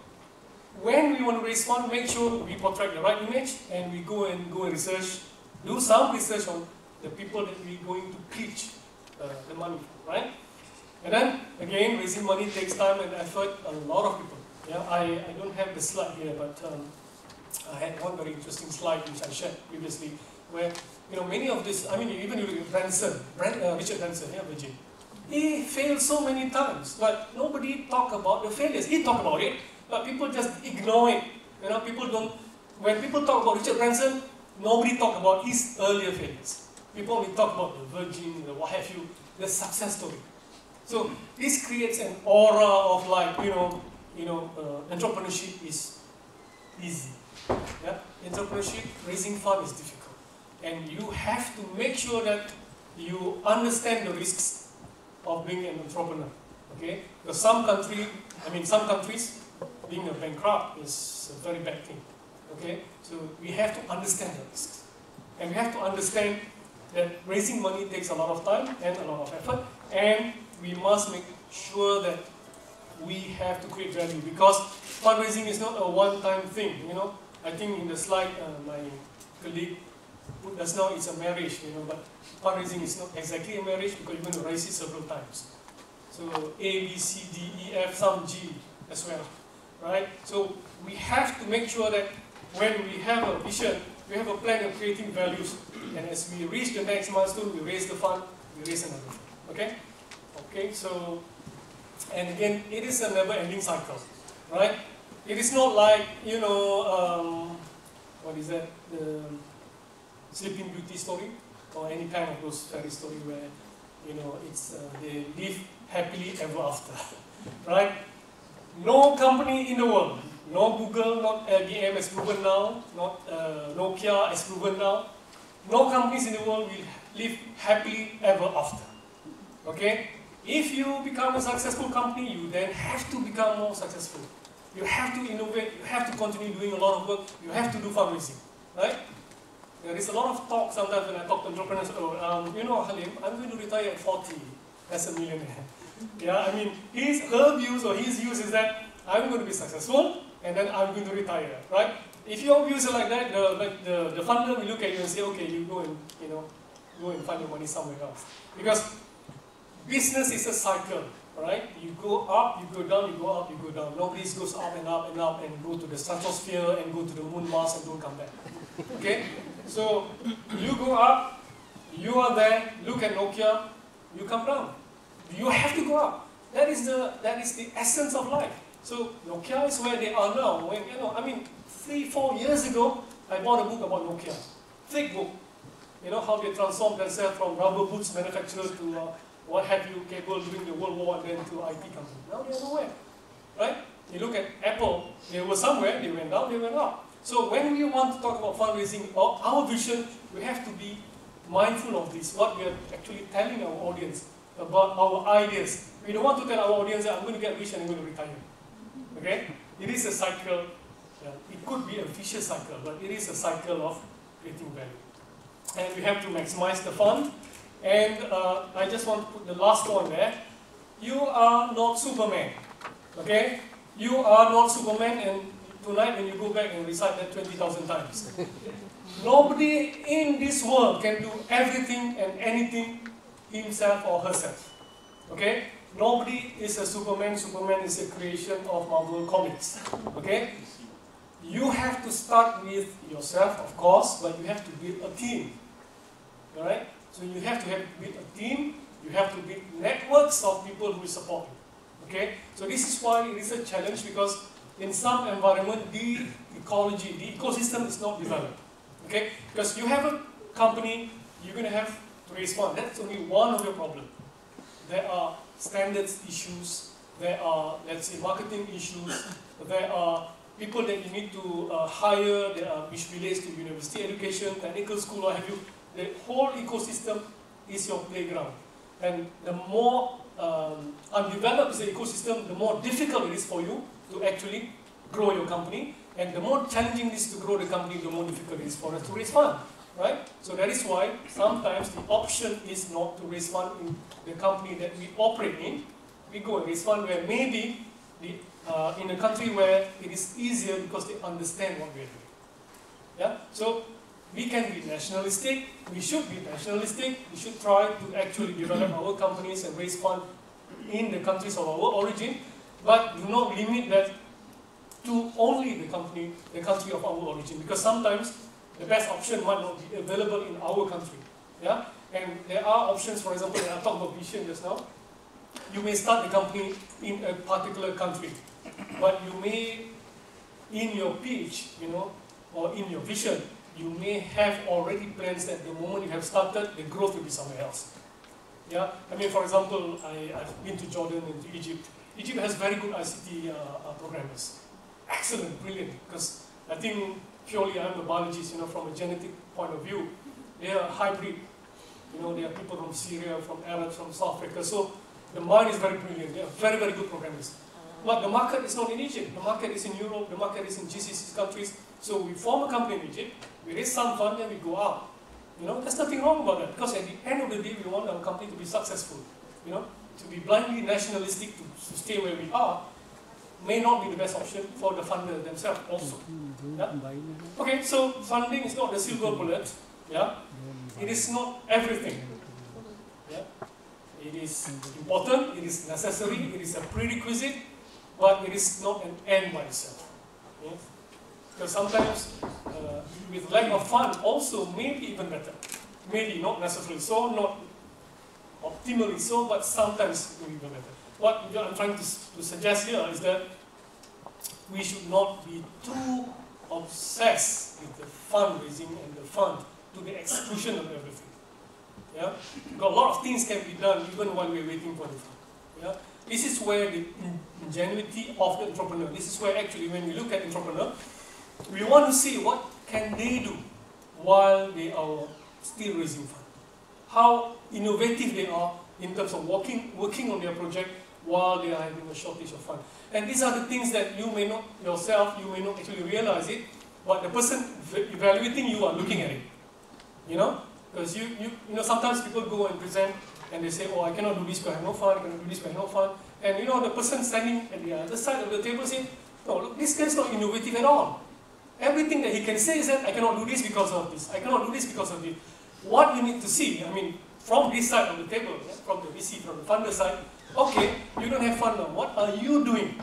when we want to raise funds, make sure we portray the right image and we go and research, do some research on the people that we're going to pitch the money for, right? And then, again, raising money takes time and effort, a lot of people. Yeah, I don't have the slide here, but I had one very interesting slide which I shared previously, where many of this. I mean, even you look at Richard Branson, yeah, Virgin. He failed so many times, but nobody talk about the failures. He talked about it, but people just ignore it. People don't. When people talk about Richard Branson, nobody talk about his earlier failures. People only talk about the Virgin, the what have you, the success story. So this creates an aura of like, entrepreneurship is easy. Yeah? Entrepreneurship, raising fund is difficult. And you have to make sure that you understand the risks of being an entrepreneur. Okay? Because some countries, being a bankrupt is a very bad thing. Okay? So we have to understand the risks. And we have to understand that raising money takes a lot of time and a lot of effort, and we must make sure that we have to create value, because fundraising is not a one-time thing. I think in the slide my colleague put just now, it's a marriage, but fundraising is not exactly a marriage, because you're going to raise it several times. So A, B, C, D, E, F, some G as well, right? So we have to make sure that when we have a vision, we have a plan of creating values, and as we reach the next milestone, we raise the fund, we raise another fund. Okay? Okay, so, and again, it is a never-ending cycle, right? It is not like, what is that, the Sleeping Beauty story, or any kind of those fairy story where, it's they live happily ever after, right? No company in the world, no Google, not IBM has proven now, not Nokia has proven now, no companies in the world will live happily ever after. Okay? If you become a successful company, you then have to become more successful. You have to innovate, you have to continue doing a lot of work, you have to do fundraising. Right? There is a lot of talk sometimes when I talk to entrepreneurs, Halim, I'm going to retire at 40 as a millionaire. Yeah, I mean, her views or his views is that I'm going to be successful and then I'm going to retire, right? If your views are like that, the funder will look at you and say, okay, you go and go and find your money somewhere else. Because business is a cycle, right? You go up, you go down, you go up, you go down. Nobody goes up and up and up and go to the stratosphere and go to the moon, Mars, and don't come back. Okay? So you go up, you are there, look at Nokia, you come down. You have to go up. That is the essence of life. So Nokia is where they are now. When, 3-4 years ago, I bought a book about Nokia. Thick book. How they transformed themselves from rubber boots manufacturer to what have you, cable during the World War and then to IT company. Now they are nowhere. Right? You look at Apple, they were somewhere, they went down, they went up. So when we want to talk about fundraising, our vision, we have to be mindful of this, what we are actually telling our audience about our ideas. We don't want to tell our audience that I'm going to get rich and I'm going to retire. Okay? It is a cycle. It could be a vicious cycle, but it is a cycle of creating value. And we have to maximize the fund. And I just want to put the last one there. You are not Superman. Okay? You are not Superman, and tonight when you go back and recite that 20,000 times. Nobody in this world can do everything and anything himself or herself. Okay? Nobody is a Superman. Superman is a creation of Marvel Comics. Okay? You have to start with yourself, of course, but you have to build a team. Alright? So you have to build a team, you have to build networks of people who will support you. Okay? So this is why it is a challenge, because in some environment, the ecology, the ecosystem is not developed. Okay? Because you have a company, you're going to have to raise funds. That's only one of your problems. There are standards issues, there are, let's say, marketing issues, there are people that you need to hire, which relates to university education, technical school, what have you. The whole ecosystem is your playground. And the more undeveloped is the ecosystem, the more difficult it is for you to actually grow your company. And the more challenging it is to grow the company, the more difficult it is for us to raise funds. Right? So that is why sometimes the option is not to raise funds in the company that we operate in. We go and raise funds where maybe in a country where it is easier because they understand what we are doing. Yeah? So we can be nationalistic, we should be nationalistic, we should try to actually develop our companies and raise funds in the countries of our origin, but do not limit that to only the country of our origin, because sometimes the best option might not be available in our country. Yeah? And there are options, for example, when I talked about vision just now, you may start the company in a particular country, but you may, in your pitch, or in your vision, you may have already plans that the moment you have started, the growth will be somewhere else. Yeah, I mean, for example, I've been to Jordan and to Egypt. Egypt has very good ICT programmers. Excellent, brilliant, because I think purely I'm a biologist, from a genetic point of view. They are hybrid. They are people from Syria, from Arabs, from South Africa. So the mind is very brilliant. They are very, very good programmers. But the market is not in Egypt. The market is in Europe. The market is in GCC countries. So we form a company in Egypt. We raise some fund and we go out. There's nothing wrong about that, because at the end of the day, we want our company to be successful. To be blindly nationalistic to stay where we are may not be the best option for the funder themselves also. Yeah? Okay, so funding is not the silver bullet. Yeah? It is not everything. Yeah? It is important, it is necessary, it is a prerequisite, but it is not an end by itself. Yeah? Because sometimes, with lack of fund, also maybe even better. Maybe not necessarily so, not optimally so, but sometimes maybe even better. What I'm trying to suggest here is that we should not be too obsessed with the fundraising and the fund to the exclusion of everything. Yeah? Because a lot of things can be done even while we're waiting for the fund. Yeah? This is where the ingenuity of the entrepreneur, this is where actually when we look at entrepreneur, we want to see what can they do while they are still raising fund. How innovative they are in terms of working on their project while they are having a shortage of fund. And these are the things that you may not yourself, you may not actually realize it, but the person evaluating you are looking at it. Because sometimes people go and present and they say, oh, I cannot do this because I have no fund, I cannot do this because I have no fund. And the person standing at the other side of the table saying, no, look, this guy's not innovative at all. Everything that he can say is that I cannot do this because of this, I cannot do this because of this. What you need to see, from this side of the table, from the VC, from the funder side, okay, you don't have fund now. What are you doing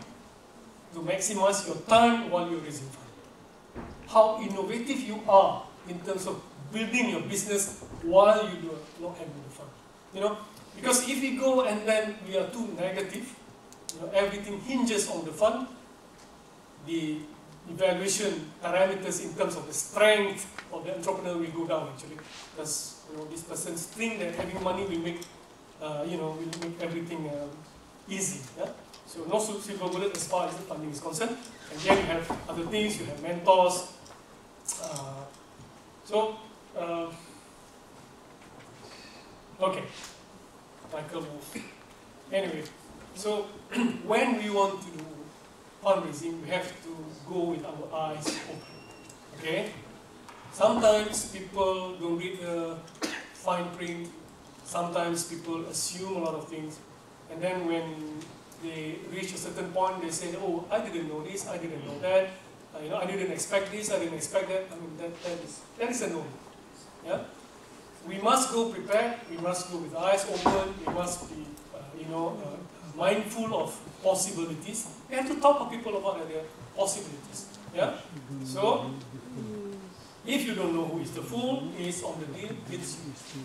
to maximize your time while you're raising fund? How innovative you are in terms of building your business while you are not having the fund. Because if we go and then we are too negative, everything hinges on the fund, the evaluation parameters in terms of the strength of the entrepreneur will go down actually, because this person think that having money will make will make everything easy. Yeah? So no silver bullet as far as the funding is concerned. And then you have other things, you have mentors. Okay, Michael Wolf. Anyway, so when we want to do fundraising, we have to go with our eyes open. Okay? Sometimes people don't read the fine print. Sometimes people assume a lot of things. And then when they reach a certain point, they say, oh, I didn't know this, I didn't know that. I didn't expect this, I didn't expect that. That is a no. Yeah? We must go prepared, we must go with eyes open, we must be mindful of possibilities. We have to talk to people about their possibilities. Yeah? So, if you don't know who is the fool, is on the deal, it's you.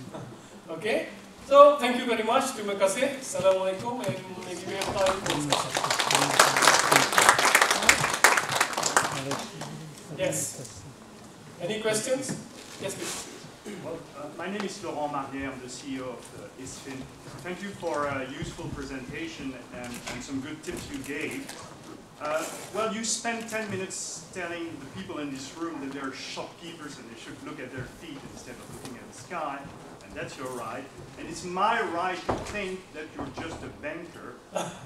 Okay? So, thank you very much. Terima kasih. Assalamualaikum, and maybe we have time for discussion. Yes. Any questions? Yes, please. Well, my name is Laurent Marier. I'm the CEO of ISFIN. Thank you for a useful presentation and some good tips you gave. Well, you spent 10 minutes telling the people in this room that they're shopkeepers and they should look at their feet instead of looking at the sky. And that's your right. And it's my right to think that you're just a banker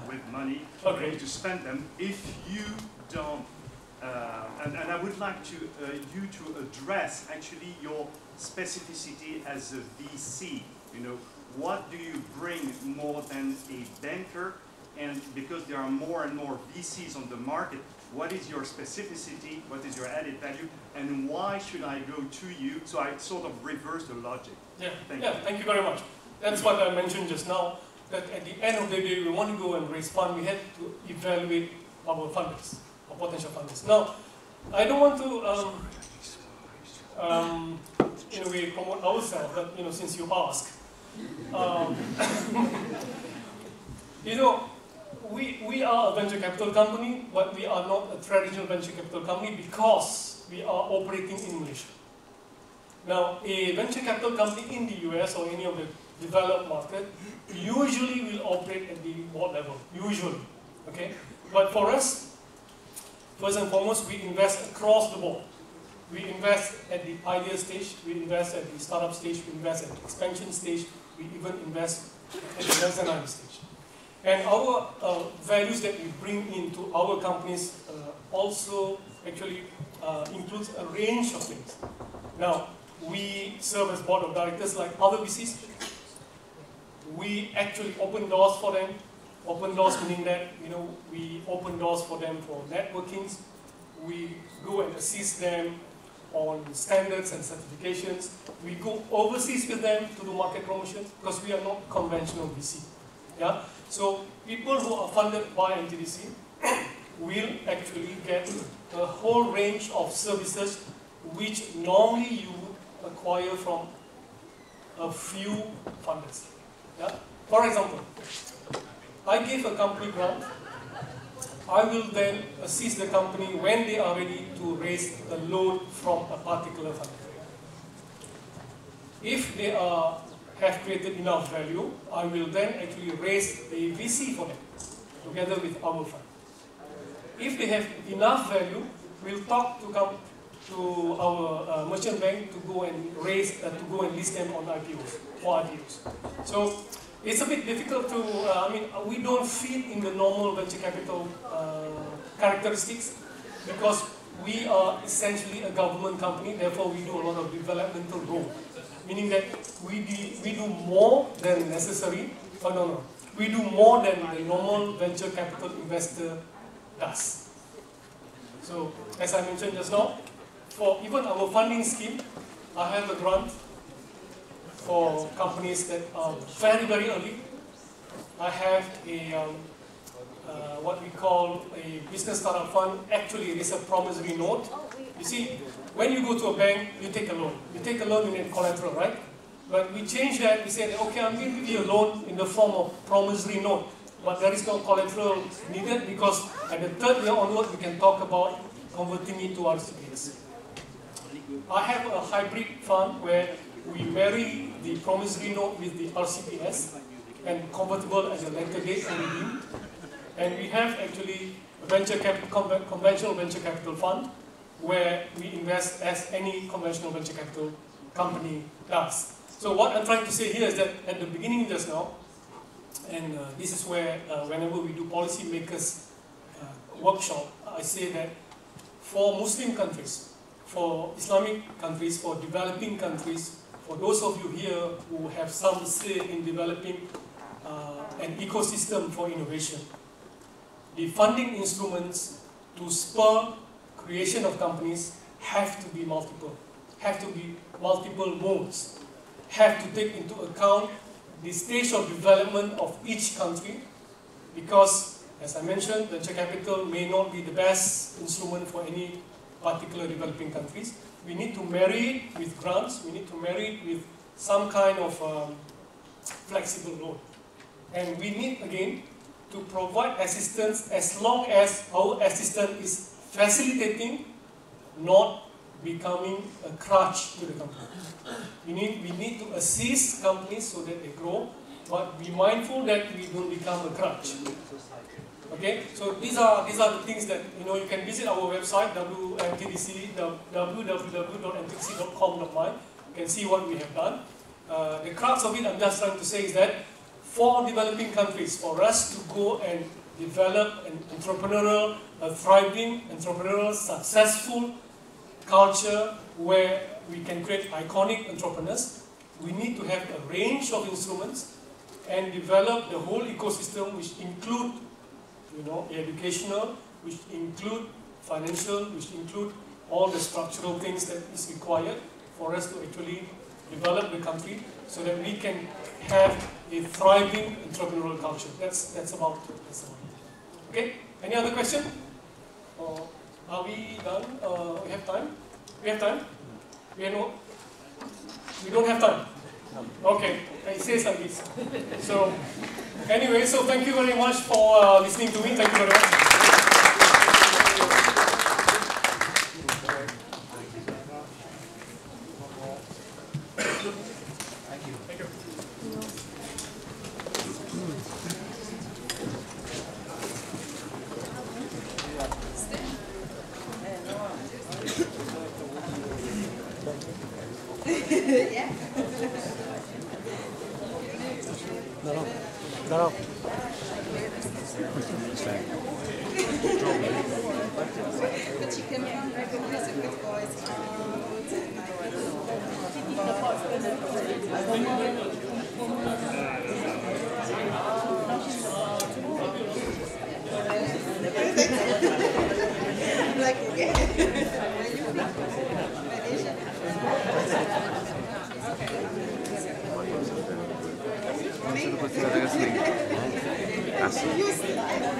with money ready to spend them if you don't. And I would like you to address actually your specificity as a VC. What do you bring more than a banker? And because there are more and more VCs on the market, what is your specificity? What is your added value? And why should I go to you? So I sort of reverse the logic. Thank you very much. That's what I mentioned just now, that at the end of the day, we want to go and raise fund, we have to evaluate our funders, our potential funders. Now, I don't want to, in a way, promote ourselves, but since you asked, we are a venture capital company, but we are not a traditional venture capital company because we are operating in Malaysia. Now, a venture capital company in the US or any of the developed market usually will operate at the board level, usually, okay? But for us, first and foremost, we invest across the board. We invest at the idea stage, we invest at the startup stage, we invest at the expansion stage, we even invest at the mezzanine stage. And our values that we bring into our companies also actually includes a range of things. Now, we serve as board of directors like other VCs. We actually open doors for them. Open doors meaning that we open doors for them for networkings. We go and assist them on standards and certifications. We go overseas with them to do market promotion because we are not conventional VC. Yeah? So people who are funded by MTDC will actually get a whole range of services which normally you would acquire from a few funders. Yeah? For example, I give a company grant. I will then assist the company when they are ready to raise a loan from a particular funder. If they have created enough value, I will then actually raise a VC for them, together with our fund. If they have enough value, we'll talk to our merchant bank to go and list them on IPOs, for IPOs. So it's a bit difficult to, we don't fit in the normal venture capital characteristics because we are essentially a government company, therefore we do a lot of developmental role. Meaning that we do more than necessary, we do more than the normal venture capital investor does. So, as I mentioned just now, for even our funding scheme, I have a grant for companies that are very, very early. I have a, what we call a business startup fund. Actually, it is a promissory note. You see, when you go to a bank, you take a loan. You take a loan, you need collateral, right? But we changed that. We said, okay, I'm going to give you a loan in the form of promissory note. But there is no collateral needed because at the third year onward, we can talk about converting it to RCPS. I have a hybrid fund where we marry the promissory note with the RCPS and convertible as a later date for redeem. And we have actually a conventional venture capital fund where we invest as any conventional venture capital company does. So what I'm trying to say here is that at the beginning just now, and this is where whenever we do policymakers workshop, I say that for Muslim countries, for Islamic countries, for developing countries, for those of you here who have some say in developing an ecosystem for innovation, the funding instruments to spur creation of companies have to be multiple modes, have to take into account the stage of development of each country, because, as I mentioned, venture capital may not be the best instrument for any particular developing countries. We need to marry it with grants, we need to marry it with some kind of flexible loan. And we need, again, to provide assistance as long as our assistance is facilitating, not becoming a crutch to the company. We need to assist companies so that they grow, but be mindful that we don't become a crutch. Okay, so these are the things that you can visit our website MTDC www.mtdc.com.my. You can see what we have done. The crux of it, I'm just trying to say, is that for developing countries, for us to go and develop an entrepreneurial, a thriving, entrepreneurial, successful culture where we can create iconic entrepreneurs, we need to have a range of instruments and develop the whole ecosystem, which include, educational, which include financial, which include all the structural things that is required for us to actually develop the country so that we can have a thriving entrepreneurial culture. That's about it. Okay? Any other question? Are we done? We have time? We have time? We don't have time. Okay, it says like this. So, anyway, so thank you very much for listening to me. Thank you very much. Dato. The chicken from recognize it with voice like, okay. Where you from? Malaysia.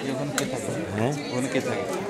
이건 깨끗하게.